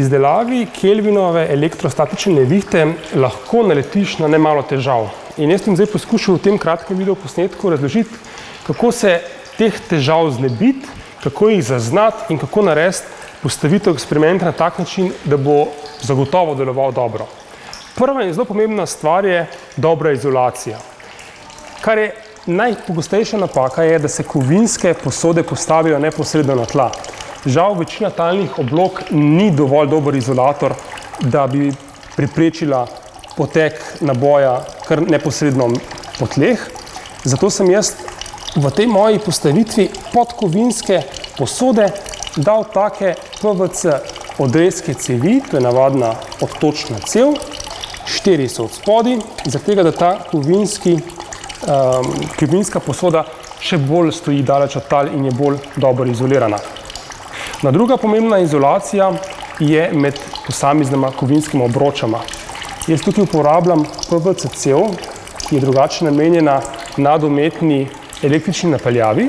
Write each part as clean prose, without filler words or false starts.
izdelavi Kelvinove elektrostatične nevihte lahko naletiš na nemalo težav. In jaz sem zdaj poskušal v tem kratkem videoposnetku razložiti, kako se teh težav znebiti, kako jih zaznati in kako narediti postavitev eksperimenta na tak način, da bo zagotovo deloval dobro. Prva in zelo pomembna stvar je dobra izolacija. Kar je najpogostejša napaka je, da se kovinske posode postavijo neposredno na tla. Žal, večina talnih oblog ni dovolj dober izolator, da bi preprečila potek naboja kar neposredno po tleh. Zato sem jaz v tej moji postavitvi pod kovinske posode dal take PVC odrezke cevi, to je navadna odtočna cev, 4 so od spodaj, zaradi tega, da ta kovinska posoda še bolj stoji daleč od tal in je bolj dobro izolirana. Druga pomembna izolacija je med posameznima kovinskima obročama. Jaz tukaj uporabljam PVC cev, ki je drugače namenjena nadometni električni napeljavi.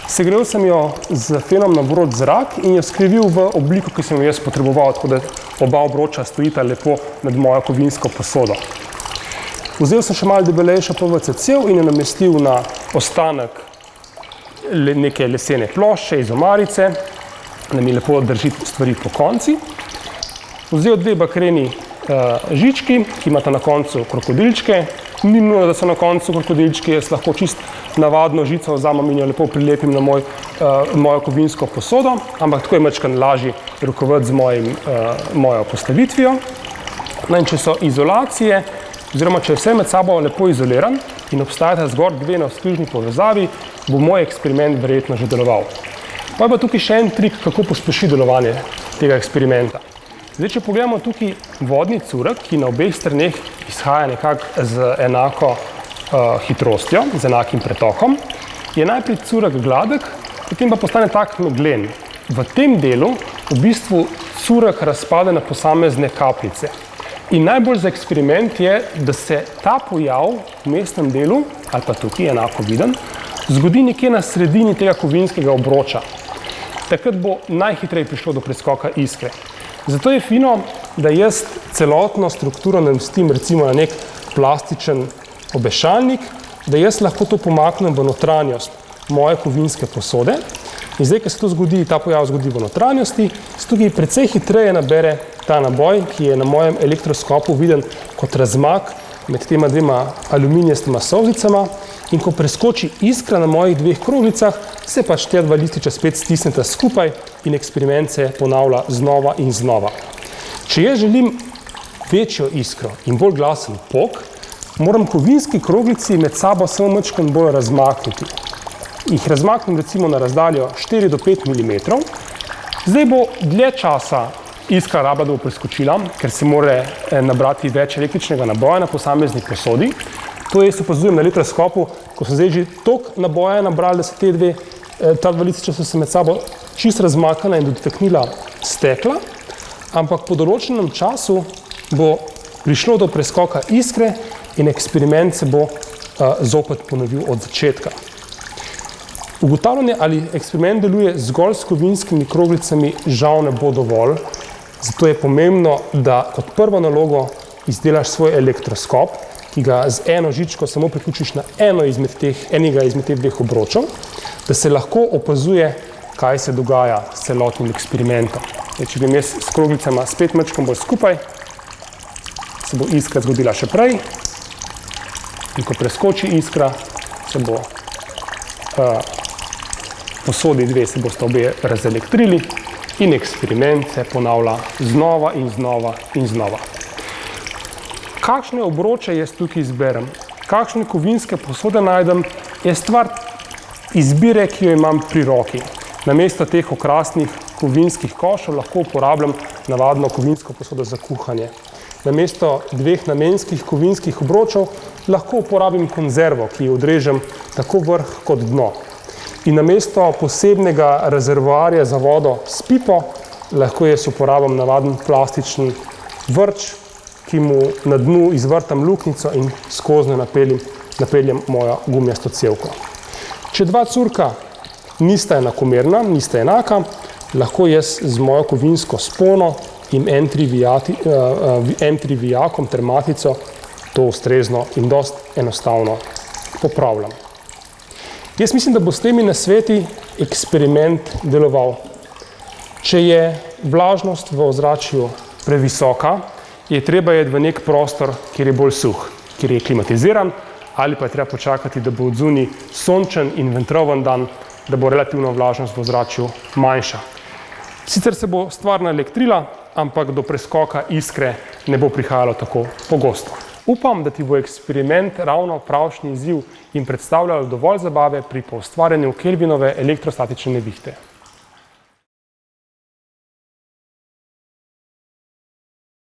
Segrel sem jo z fenom na vroč zrak in jo skrivil v obliko, ki sem jo jaz potreboval, tako da oba obroča stojita lepo nad mojo kovinsko posodo. Vzel sem še malo debelejšo PVC cev in jo namestil na ostanek neke lesene plošče iz omarice, da mi lepo drži stvari po konci. Vzel 2 bakreni žički, ki imata na koncu krokodilčke. Ni nujno, da so na koncu krokodilčki, jaz lahko čist navadno žico vzamem in jo lepo prilepim na mojo kovinsko posodo, ampak tako je majčkeno lažji rokovati z mojo postavitvijo. In če so izolacije, oziroma če je vse med sabo lepo izoliran in obstajata zgor 2 navzkrižni povezavi, bo moj eksperiment verjetno že deloval. Pa je pa tukaj še en trik, kako pospešiti delovanje tega eksperimenta. Zdaj, če pogledamo tukaj vodni curek, ki na obeh straneh izhaja nekako z enako hitrostjo, z enakim pretokom, je najprej curek gladek, potem pa postane tak meglen. V tem delu v bistvu curek razpade na posamezne kapljice. In najbolj za eksperiment je, da se ta pojav v mestnem delu, ali pa tukaj enako viden, zgodi nekje na sredini tega kovinskega obroča. Takrat bo najhitreje prišlo do preskoka iskre. Zato je fino, da jaz celotno strukturo namestim recimo na nek plastičen obešalnik, da jaz lahko to pomaknem v notranjost moje kovinske posode. In zdaj, ko se to zgodi, ta pojav zgodi v notranjosti, se tukaj precej hitreje nabere ta naboj, ki je na mojem elektroskopu viden kot razmak med tema 2 aluminijastima solzicama. In ko preskoči iskra na mojih 2 kroglicah, se pač te 2 lističa spet stisneta skupaj in eksperiment se ponavlja znova in znova. Če jaz želim večjo iskro in bolj glasen pok, moram kovinski kroglici med sabo samo majčkeno bolj razmakniti. Jih razmaknem recimo na razdaljo 4 do 5 mm. Zdaj bo dlje časa iskra rabila, da bo preskočila, ker se mora nabrati več električnega naboja na posamezni posodi. To jaz opazujem na elektroskopu, ko sem zdaj že toliko naboja nabrali, da se ta 2 lističa so se med sabo čisto razmaknila in dotaknila stekla, ampak po določenem času bo prišlo do preskoka iskre in eksperiment se bo zopet ponovil od začetka. Ugotavljanje, ali eksperiment deluje zgolj s kovinskimi kroglicami, žal ne bo dovolj, zato je pomembno, da kot prvo nalogo izdelaš svoj elektroskop, ki ga z eno žičko samo priključiš na enega izmed teh 2 obročev, da se lahko opazuje, kaj se dogaja s celotnim eksperimentom. Če grem jaz s kroglicama spet majčkeno bolj skupaj, se bo iskra zgodila še prej. In ko preskoči iskra, se bo posodi 2 se bosta obe razelektrili in eksperiment se ponavlja znova in znova in znova. Kakšne obroče jaz tukaj izberem, kakšne kovinske posode najdem, je stvar izbire, ki jo imam pri roki. Namesto teh okrasnih kovinskih košev lahko uporabljam navadno kovinsko posodo za kuhanje. Namesto 2 namenskih kovinskih obročev lahko uporabim konzervo, ki jo odrežem tako vrh kot dno. In namesto posebnega rezervoarja za vodo s pipo lahko jaz uporabljam navaden plastičen vrč, ki mu na dnu izvrtam luknjico in skoznjo napeljem mojo gumijasto cevko. Če 2 curka nista enakomerna, nista enaka, lahko jaz z mojo kovinsko spono in M3 vijakom ter matico to ustrezno in dost enostavno popravljam. Jaz mislim, da bo s temi nasveti eksperiment deloval. Če je vlažnost v ozračju previsoka, je treba iti v nek prostor, kjer je bolj suh, kjer je klimatiziran, ali pa je treba počakati, da bo odzunaj sončen in vetroven dan, da bo relativna vlažnost v ozračju manjša. Sicer se bo stvar naelektrila, ampak do preskoka iskre ne bo prihajalo tako pogosto. Upam, da ti bo eksperiment ravno pravšnji izziv in predstavljal dovolj zabave pri poustvarjanju Kelvinove elektrostatične nevihte.